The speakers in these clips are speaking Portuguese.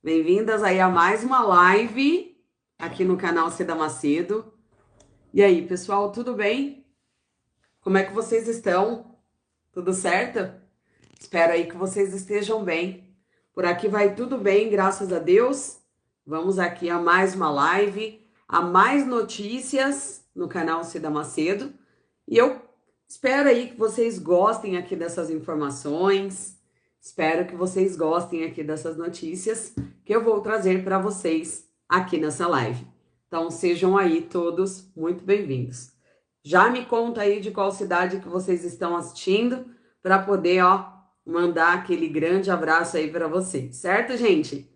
Bem-vindas aí a mais uma live aqui no canal Cida Macedo. E aí, pessoal, tudo bem? Como é que vocês estão? Tudo certo? Espero aí que vocês estejam bem. Por aqui vai tudo bem, graças a Deus. Vamos aqui a mais uma live, a mais notícias no canal Cida Macedo. E eu espero aí que vocês gostem aqui dessas informações. Espero que vocês gostem aqui dessas notícias que eu vou trazer para vocês aqui nessa live. Então sejam aí todos muito bem-vindos. Já me conta aí de qual cidade que vocês estão assistindo para poder, mandar aquele grande abraço aí para vocês, certo, gente?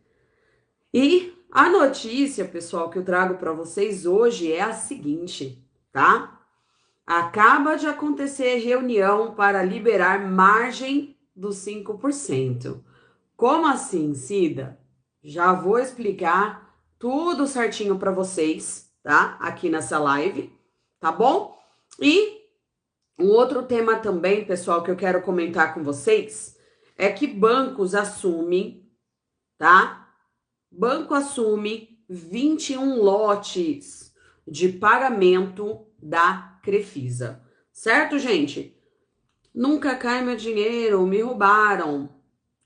E a notícia, pessoal, que eu trago para vocês hoje é a seguinte, tá? Acaba de acontecer reunião para liberar margem dos 5%. Como assim, Cida? Já vou explicar tudo certinho para vocês, tá? Aqui nessa live, tá bom? E um outro tema também, pessoal, que eu quero comentar com vocês é que bancos assumem, tá? Banco assume 21 lotes de pagamento da Crefisa. Certo, gente? Nunca cai meu dinheiro, me roubaram.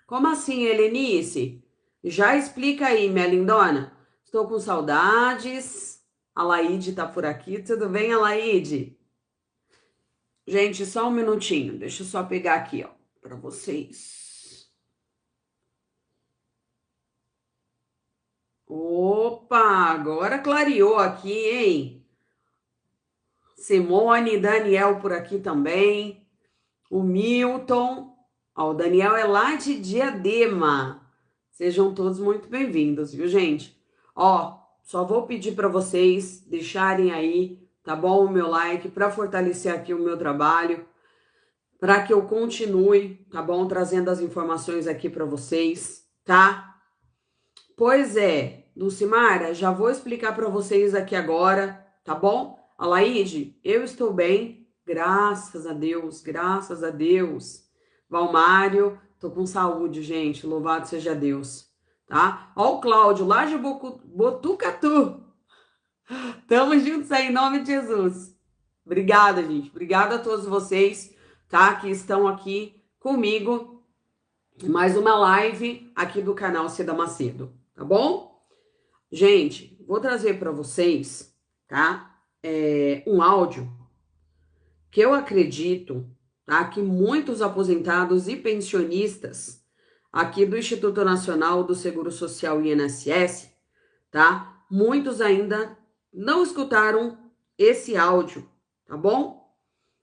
Como assim, Helenice? Já explica aí, minha lindona. Estou com saudades. A Laide tá por aqui. Tudo bem, Alaide? Gente, só um minutinho. Deixa eu só pegar aqui, ó, para vocês. Opa, agora clareou aqui, hein? Simone, Daniel por aqui também. O Milton. Ó, o Daniel é lá de Diadema. Sejam todos muito bem-vindos, viu, gente? Ó, só vou pedir para vocês deixarem aí, tá bom? O meu like para fortalecer aqui o meu trabalho, para que eu continue, tá bom? Trazendo as informações aqui para vocês, tá? Pois é, Dulcimara, já vou explicar para vocês aqui agora, tá bom? Alaide, eu estou bem, graças a Deus, graças a Deus. Valmário, tô com saúde, gente, louvado seja Deus, tá? Ó o Cláudio, lá de Botucatu, tamo juntos aí, em nome de Jesus. Obrigada, gente, obrigada a todos vocês, tá? Que estão aqui comigo, mais uma live aqui do canal Cida Macedo, tá bom? Gente, vou trazer para vocês, tá? Um áudio que eu acredito, tá? Que muitos aposentados e pensionistas aqui do Instituto Nacional do Seguro Social INSS, tá? Muitos ainda não escutaram esse áudio, tá bom?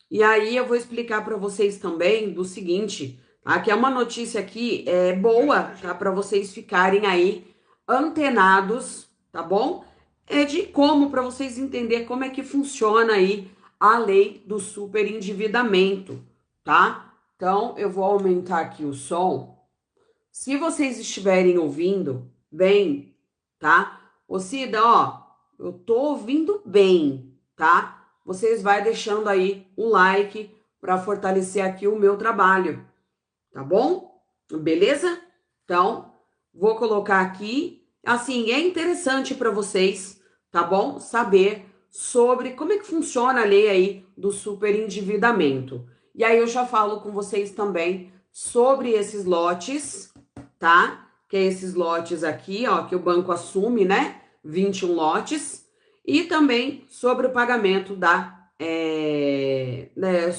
E aí eu vou explicar para vocês também do seguinte, tá? Que é uma notícia aqui boa, tá? Para vocês ficarem aí antenados, tá bom? É de como, para vocês entenderem como é que funciona aí a lei do superendividamento, tá? Então, eu vou aumentar aqui o som. Se vocês estiverem ouvindo bem, tá? Ô Cida, ó, eu tô ouvindo bem, tá? Vocês vai deixando aí um like para fortalecer aqui o meu trabalho, tá bom? Beleza? Então, vou colocar aqui. Assim, é interessante para vocês, tá bom? Saber sobre como é que funciona a lei aí do superendividamento. E aí eu já falo com vocês também sobre esses lotes, tá? Que é esses lotes aqui, ó, que o banco assume, né? 21 lotes. E também sobre o pagamento né,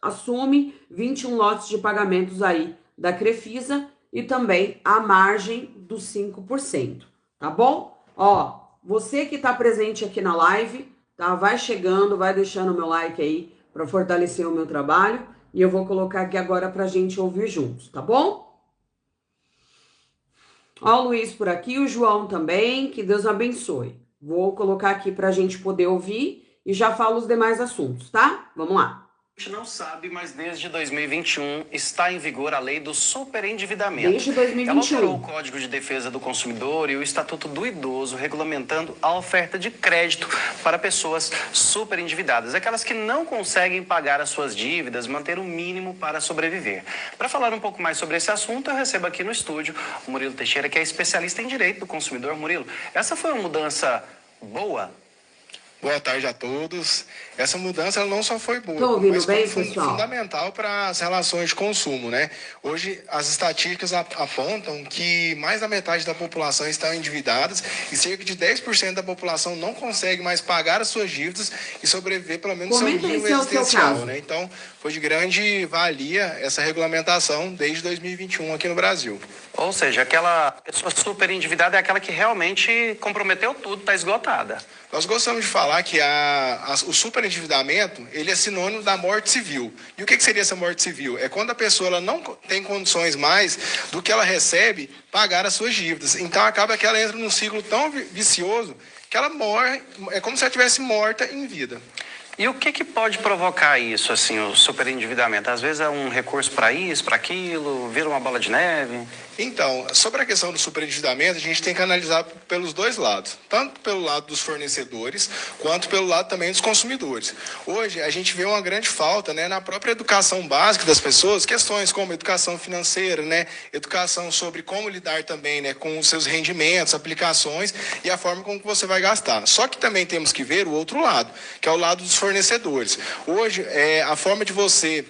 assume 21 lotes de pagamentos aí da Crefisa e também a margem dos 5%, tá bom? Ó, você que tá presente aqui na live, tá? Vai chegando, vai deixando o meu like aí para fortalecer o meu trabalho e eu vou colocar aqui agora pra gente ouvir juntos, tá bom? Ó, o Luiz por aqui, o João também, que Deus abençoe. Vou colocar aqui pra gente poder ouvir e já falo os demais assuntos, tá? Vamos lá. A gente não sabe, mas desde 2021 está em vigor a lei do superendividamento. Desde 2021. Ela alterou o Código de Defesa do Consumidor e o Estatuto do Idoso, regulamentando a oferta de crédito para pessoas superendividadas, aquelas que não conseguem pagar as suas dívidas, manter o mínimo para sobreviver. Para falar um pouco mais sobre esse assunto, eu recebo aqui no estúdio o Murilo Teixeira, que é especialista em direito do consumidor. Murilo, essa foi uma mudança boa? Boa tarde a todos. Essa mudança ela não só foi boa, mas foi pessoal? Fundamental para as relações de consumo, né? Hoje as estatísticas apontam que mais da metade da população está endividadas e cerca de 10% da população não consegue mais pagar as suas dívidas e sobreviver pelo menos seu nível existencial, né? Então, foi de grande valia essa regulamentação desde 2021 aqui no Brasil. Ou seja, aquela pessoa super endividada é aquela que realmente comprometeu tudo, está esgotada. Nós gostamos de falar que o superendividamento, ele é sinônimo da morte civil. E o que seria essa morte civil? É quando a pessoa ela não tem condições mais do que ela recebe pagar as suas dívidas. Então acaba que ela entra num ciclo tão vicioso que ela morre, é como se ela estivesse morta em vida. E o que pode provocar isso, assim, o superendividamento? Às vezes é um recurso para isso, para aquilo, vira uma bola de neve? Então, sobre a questão do superendividamento, a gente tem que analisar pelos dois lados. Tanto pelo lado dos fornecedores, quanto pelo lado também dos consumidores. Hoje, a gente vê uma grande falta, né, na própria educação básica das pessoas, questões como educação financeira, né, educação sobre como lidar também, né, com os seus rendimentos, aplicações e a forma como que você vai gastar. Só que também temos que ver o outro lado, que é o lado dos fornecedores. Hoje, a forma de você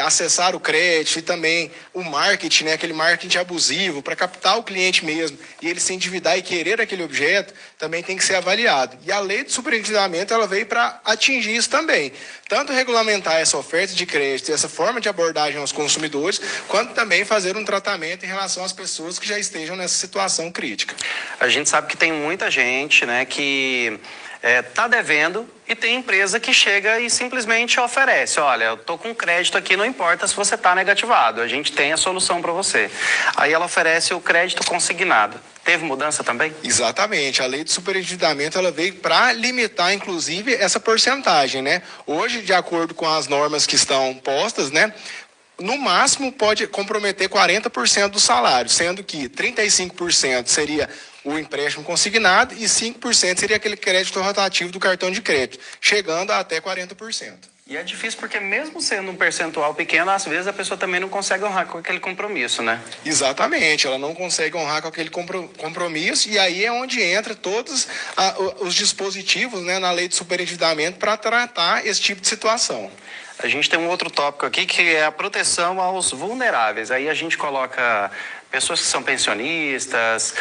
acessar o crédito e também o marketing, né, aquele marketing abusivo para captar o cliente mesmo e ele se endividar e querer aquele objeto, também tem que ser avaliado. E a lei do superendividamento ela veio para atingir isso também. Tanto regulamentar essa oferta de crédito e essa forma de abordagem aos consumidores, quanto também fazer um tratamento em relação às pessoas que já estejam nessa situação crítica. A gente sabe que tem muita gente, né, que está devendo e tem empresa que chega e simplesmente oferece, olha, eu estou com crédito aqui, não importa se você está negativado, a gente tem a solução para você. Aí ela oferece o crédito consignado. Teve mudança também? Exatamente. A lei do superendividamento ela veio para limitar, inclusive, essa porcentagem, né? Hoje, de acordo com as normas que estão postas, né? No máximo pode comprometer 40% do salário, sendo que 35% seria o empréstimo consignado e 5% seria aquele crédito rotativo do cartão de crédito, chegando a até 40%. E é difícil porque mesmo sendo um percentual pequeno, às vezes a pessoa também não consegue honrar com aquele compromisso, né? Exatamente, ela não consegue honrar com aquele compromisso e aí é onde entra todos os dispositivos, né, na lei de superendividamento para tratar esse tipo de situação. A gente tem um outro tópico aqui que é a proteção aos vulneráveis. Aí a gente coloca pessoas que são pensionistas,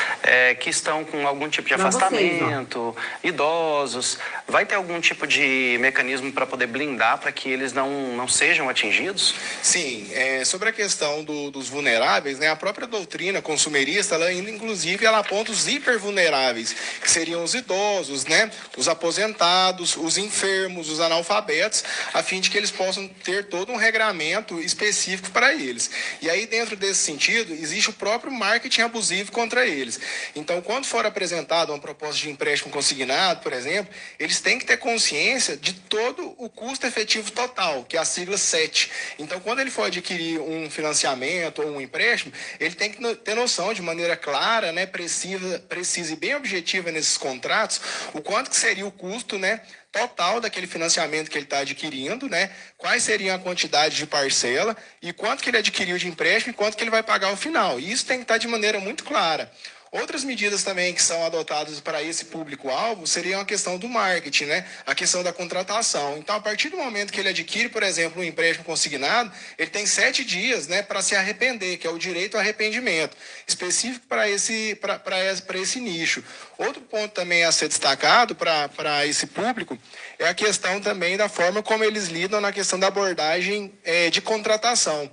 que estão com algum tipo de afastamento, idosos. Vai ter algum tipo de mecanismo para poder blindar para que eles não sejam atingidos? Sim, sobre a questão dos vulneráveis, né, a própria doutrina consumerista, ela ainda inclusive ela aponta os hipervulneráveis, que seriam os idosos, né, os aposentados, os enfermos, os analfabetos, a fim de que eles possam ter todo um regramento específico para eles. E aí, dentro desse sentido, existe o próprio marketing abusivo contra eles. Então, quando for apresentada uma proposta de empréstimo consignado, por exemplo, eles têm que ter consciência de todo o custo efetivo total, que é a sigla 7. Então, quando ele for adquirir um financiamento ou um empréstimo, ele tem que ter noção de maneira clara, né, precisa e bem objetiva nesses contratos, o quanto que seria o custo, né, total daquele financiamento que ele está adquirindo, né? Quais seriam a quantidade de parcela e quanto que ele adquiriu de empréstimo e quanto que ele vai pagar ao final. E isso tem que estar de maneira muito clara. Outras medidas também que são adotadas para esse público-alvo seriam a questão do marketing, né? A questão da contratação. Então, a partir do momento que ele adquire, por exemplo, um empréstimo consignado, ele tem 7 dias, né, para se arrepender, que é o direito ao arrependimento, específico para esse nicho. Outro ponto também a ser destacado para esse público é a questão também da forma como eles lidam na questão da abordagem de contratação.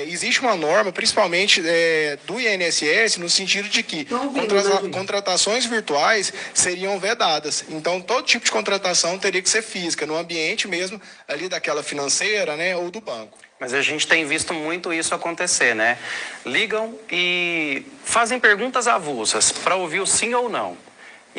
Existe uma norma, principalmente do INSS, no sentido de que contratações virtuais seriam vedadas. Então, todo tipo de contratação teria que ser física, no ambiente mesmo ali daquela financeira, né, ou do banco. Mas a gente tem visto muito isso acontecer, né? Ligam e fazem perguntas avulsas para ouvir o sim ou não.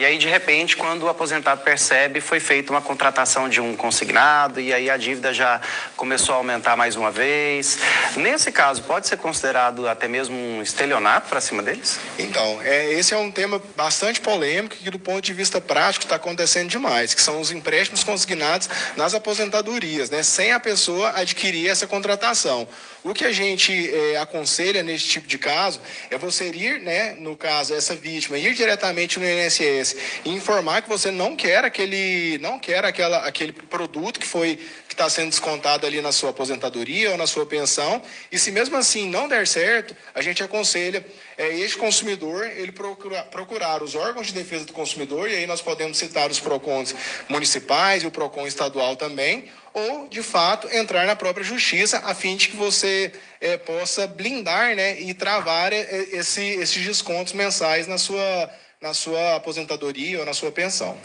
E aí, de repente, quando o aposentado percebe, foi feita uma contratação de um consignado e aí a dívida já começou a aumentar mais uma vez. Nesse caso, pode ser considerado até mesmo um estelionato para cima deles? Então, esse é um tema bastante polêmico que, do ponto de vista prático, está acontecendo demais, que são os empréstimos consignados nas aposentadorias, né, sem a pessoa adquirir essa contratação. O que a gente aconselha nesse tipo de caso é você ir, né, no caso, essa vítima, ir diretamente no INSS e informar que você não quer aquele produto que está sendo descontado ali na sua aposentadoria ou na sua pensão, e se mesmo assim não der certo, a gente aconselha este consumidor ele procurar os órgãos de defesa do consumidor, e aí nós podemos citar os PROCONs municipais e o PROCON estadual também, ou, de fato, entrar na própria justiça, a fim de que você possa blindar, né, e travar esses descontos mensais na sua aposentadoria ou na sua pensão.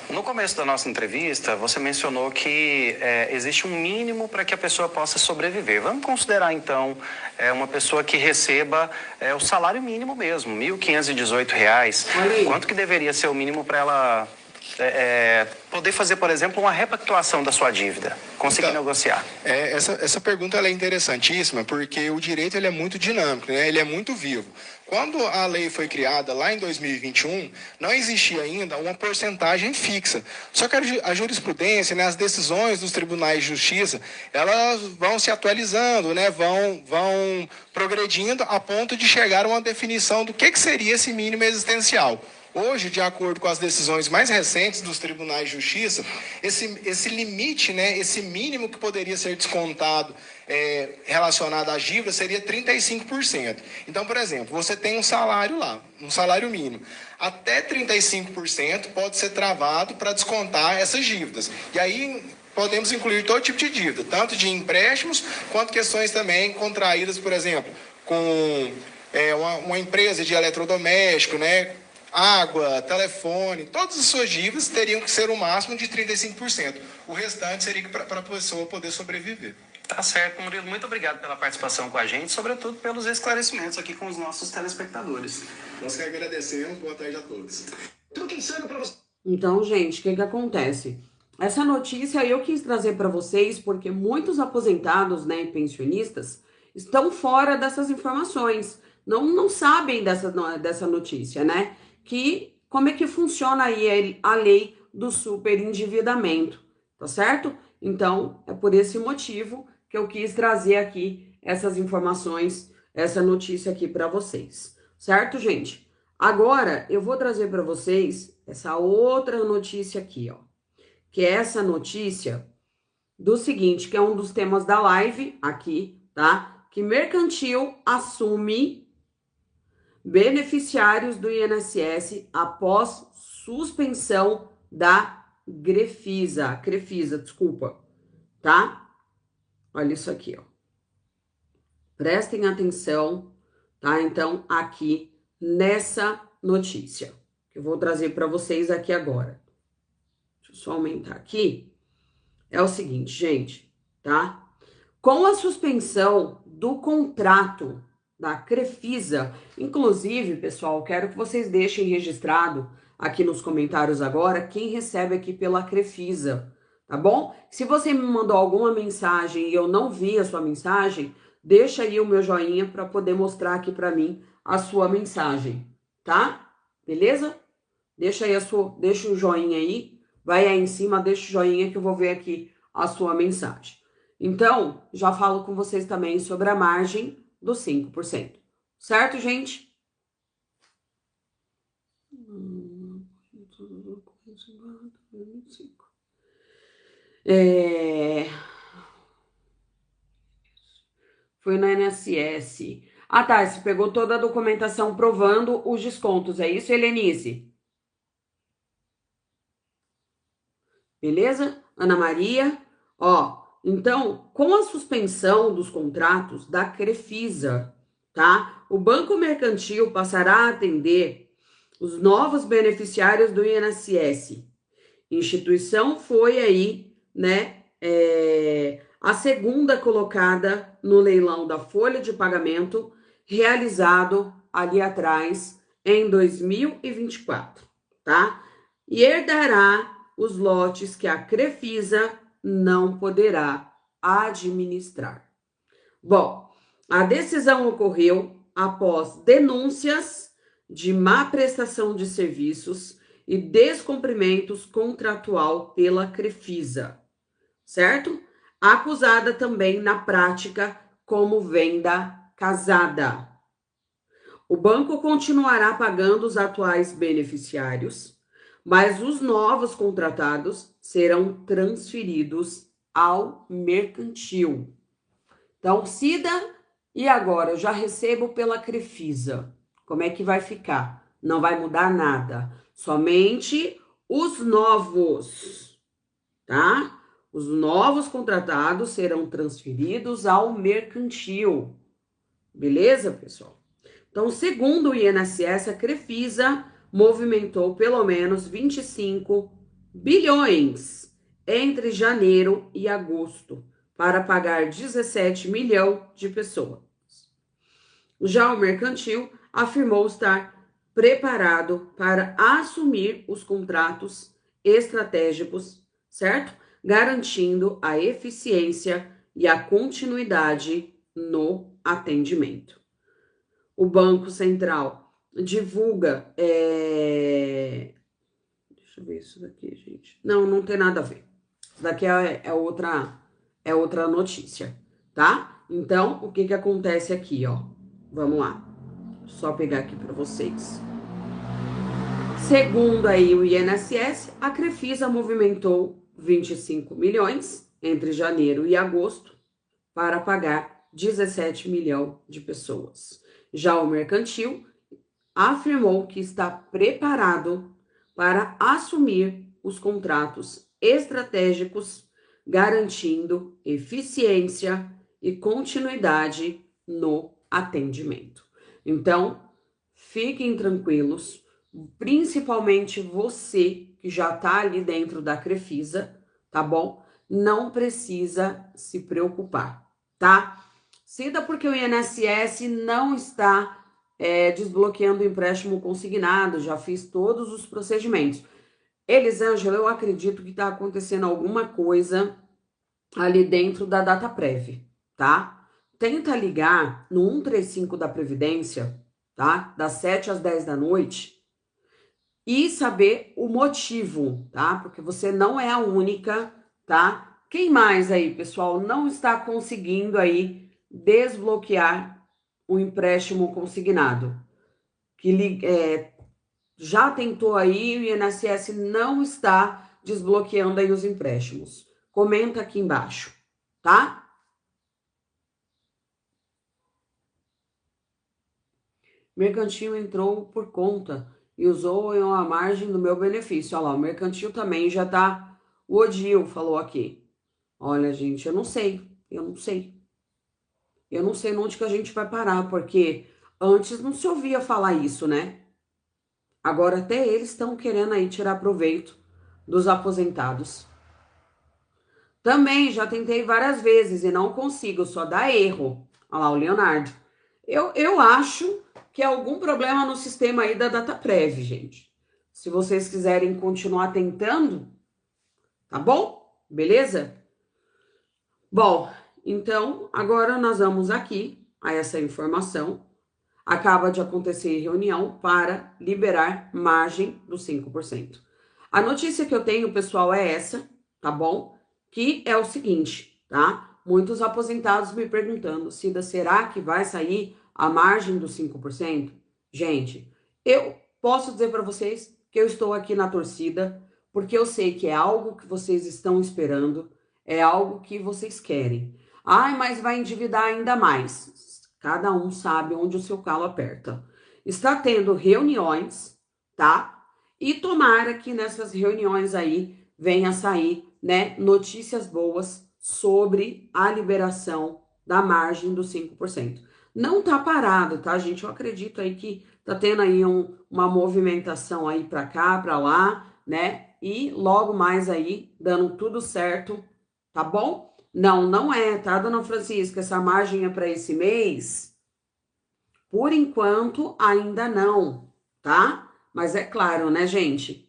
No começo da nossa entrevista, você mencionou que existe um mínimo para que a pessoa possa sobreviver. Vamos considerar, então, uma pessoa que receba o salário mínimo mesmo, R$ 1.518. Quanto que deveria ser o mínimo para ela poder fazer, por exemplo, uma repactuação da sua dívida, conseguir negociar? Essa pergunta ela é interessantíssima, porque o direito ele é muito dinâmico, né? Ele é muito vivo. Quando a lei foi criada lá em 2021, não existia ainda uma porcentagem fixa. Só que a jurisprudência, né, as decisões dos tribunais de justiça, elas vão se atualizando, né, vão progredindo a ponto de chegar a uma definição do que seria esse mínimo existencial. Hoje, de acordo com as decisões mais recentes dos tribunais de justiça, esse limite, né, esse mínimo que poderia ser descontado relacionado à dívida seria 35%. Então, por exemplo, você tem um salário lá, um salário mínimo. Até 35% pode ser travado para descontar essas dívidas. E aí podemos incluir todo tipo de dívida, tanto de empréstimos quanto questões também contraídas, por exemplo, com uma empresa de eletrodoméstico, né? Água, telefone, todas as suas dívidas teriam que ser o máximo de 35%. O restante seria para a pessoa poder sobreviver. Tá certo, Murilo. Muito obrigado pela participação com a gente, sobretudo pelos esclarecimentos aqui com os nossos telespectadores. Nós que agradecemos. Boa tarde a todos. Então, gente, o que acontece? Essa notícia eu quis trazer para vocês porque muitos aposentados, né, e pensionistas estão fora dessas informações. Não sabem dessa notícia, né? Como é que funciona aí a lei do superendividamento, tá certo? Então, é por esse motivo que eu quis trazer aqui essas informações, essa notícia aqui para vocês, certo, gente? Agora, eu vou trazer para vocês essa outra notícia aqui, ó, que é essa notícia do seguinte, que é um dos temas da live aqui, tá? Que Mercantil assume beneficiários do INSS após suspensão da Crefisa, desculpa, tá? Olha isso aqui, ó. Prestem atenção, tá? Então, aqui nessa notícia, que eu vou trazer para vocês aqui agora. Deixa eu só aumentar aqui. É o seguinte, gente, tá? Com a suspensão do contrato da Crefisa, inclusive, pessoal, quero que vocês deixem registrado aqui nos comentários agora quem recebe aqui pela Crefisa, tá bom? Se você me mandou alguma mensagem e eu não vi a sua mensagem, deixa aí o meu joinha para poder mostrar aqui para mim a sua mensagem, tá? Beleza? Deixa o joinha aí, vai aí em cima, deixa o joinha que eu vou ver aqui a sua mensagem. Então, já falo com vocês também sobre a margem dos 5%. Certo, gente? Foi no INSS. Ah, tá. Você pegou toda a documentação provando os descontos. É isso, Helenice? Beleza? Ana Maria? Ó, então, com a suspensão dos contratos da Crefisa, tá? O Banco Mercantil passará a atender os novos beneficiários do INSS. Instituição foi aí, né, a segunda colocada no leilão da folha de pagamento realizado ali atrás em 2024. tá? E herdará os lotes que a Crefisa não poderá administrar. Bom, a decisão ocorreu após denúncias de má prestação de serviços e descumprimentos contratual pela Crefisa, certo? Acusada também na prática como venda casada. O banco continuará pagando os atuais beneficiários, mas os novos contratados serão transferidos ao mercantil. Então, Cida, e agora? Eu já recebo pela Crefisa. Como é que vai ficar? Não vai mudar nada. Somente os novos, tá? Os novos contratados serão transferidos ao mercantil. Beleza, pessoal? Então, segundo o INSS, a Crefisa movimentou pelo menos 25 bilhões entre janeiro e agosto para pagar 17 milhões de pessoas. Já o mercantil afirmou estar preparado para assumir os contratos estratégicos, certo? Garantindo a eficiência e a continuidade no atendimento. O Banco Central divulga... Deixa eu ver isso daqui, gente. Não tem nada a ver. Isso daqui é outra notícia, tá? Então, o que acontece aqui, ó? Vamos lá. Só pegar aqui para vocês. Segundo aí o INSS, a Crefisa movimentou 25 milhões entre janeiro e agosto para pagar 17 milhões de pessoas. Já o mercantil afirmou que está preparado para assumir os contratos estratégicos, garantindo eficiência e continuidade no atendimento. Então, fiquem tranquilos, principalmente você que já está ali dentro da Crefisa, tá bom? Não precisa se preocupar, tá? Cida, porque o INSS não está desbloqueando o empréstimo consignado, já fiz todos os procedimentos. Elisângela, eu acredito que está acontecendo alguma coisa ali dentro da Dataprev, tá? Tenta ligar no 135 da Previdência, tá? Das 7 às 10 da noite e saber o motivo, tá? Porque você não é a única, tá? Quem mais aí, pessoal, não está conseguindo aí desbloquear o empréstimo consignado? Que já tentou aí, o INSS não está desbloqueando aí os empréstimos. Comenta aqui embaixo, tá? Mercantil entrou por conta e usou a margem do meu benefício. Olha lá, o mercantil também já tá... O Odil falou aqui. Olha, gente, eu não sei. Eu não sei onde que a gente vai parar, porque antes não se ouvia falar isso, né? Agora até eles estão querendo aí tirar proveito dos aposentados. Também já tentei várias vezes e não consigo, só dá erro. Olha lá, o Leonardo. Eu acho que é algum problema no sistema aí da Dataprev, gente. Se vocês quiserem continuar tentando, tá bom? Beleza? Bom, então agora nós vamos aqui a essa informação. Acaba de acontecer reunião para liberar margem dos 5%. A notícia que eu tenho, pessoal, é essa, tá bom? Que é o seguinte, tá? Muitos aposentados me perguntando, Cida, será que vai sair a margem dos 5%? Gente, eu posso dizer para vocês que eu estou aqui na torcida, porque eu sei que é algo que vocês estão esperando, é algo que vocês querem. Ai, mas vai endividar ainda mais. Cada um sabe onde o seu calo aperta. Está tendo reuniões, tá? E tomara que nessas reuniões aí venha sair, né, notícias boas sobre a liberação da margem dos 5%. Não tá parado, tá, gente? Eu acredito aí que tá tendo aí uma movimentação aí para cá, para lá, né? E logo mais aí dando tudo certo, tá bom? Não é, tá, dona Francisca? Essa margem é para esse mês? Por enquanto, ainda não, tá? Mas é claro, né, gente?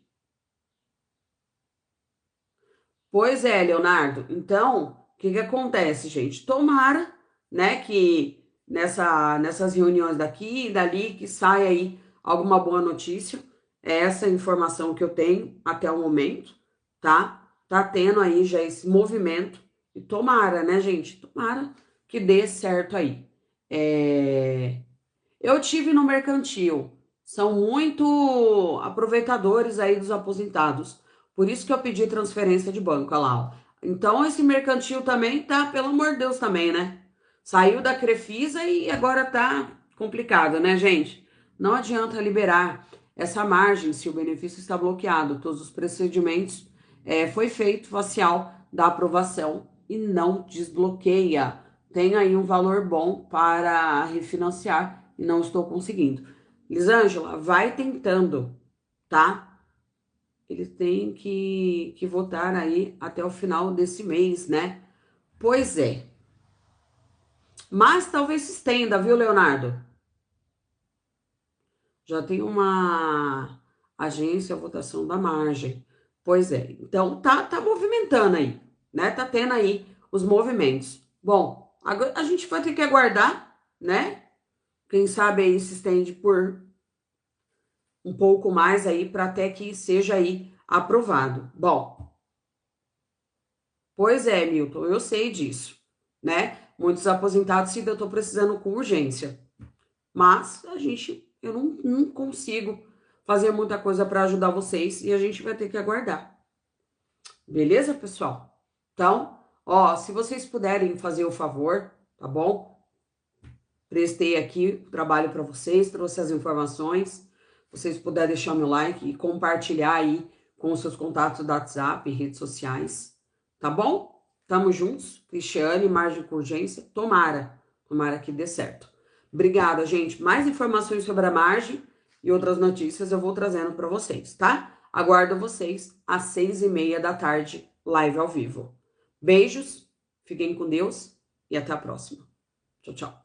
Pois é, Leonardo. Então, o que que acontece, gente? Tomara, né, que nessas reuniões daqui e dali que saia aí alguma boa notícia. É essa informação que eu tenho até o momento, tá? Tá tendo aí já esse movimento. E tomara, né, gente? Tomara que dê certo aí. Eu tive no mercantil. São muito aproveitadores aí dos aposentados. Por isso que eu pedi transferência de banco, olha lá, ó. Então esse mercantil também tá, pelo amor de Deus, também, né? Saiu da Crefisa e agora tá complicado, né, gente? Não adianta liberar essa margem se o benefício está bloqueado. Todos os procedimentos foi feito facial da aprovação e não desbloqueia. Tem aí um valor bom para refinanciar e não estou conseguindo. Lisângela, vai tentando, tá? Eles têm que votar aí até o final desse mês, né? Pois é. Mas talvez se estenda, viu, Leonardo? Já tem uma agência, a votação da margem. Pois é. Então tá movimentando aí, né? Tá tendo aí os movimentos. Bom, agora a gente vai ter que aguardar, né? Quem sabe aí se estende por um pouco mais aí para até que seja aí aprovado. Bom, pois é, Milton, eu sei disso, né? Muitos aposentados se eu estou precisando com urgência, mas eu não consigo fazer muita coisa para ajudar vocês e a gente vai ter que aguardar. Beleza, pessoal? Então, ó, se vocês puderem fazer o favor, tá bom? Prestei aqui o trabalho para vocês, trouxe as informações. Vocês puderem deixar meu like e compartilhar aí com os seus contatos do WhatsApp e redes sociais, tá bom? Tamo juntos. Cristiane, margem com urgência. Tomara que dê certo. Obrigada, gente. Mais informações sobre a margem e outras notícias eu vou trazendo para vocês, tá? Aguardo vocês às 6:30 da tarde, live ao vivo. Beijos, fiquem com Deus e até a próxima. Tchau, tchau.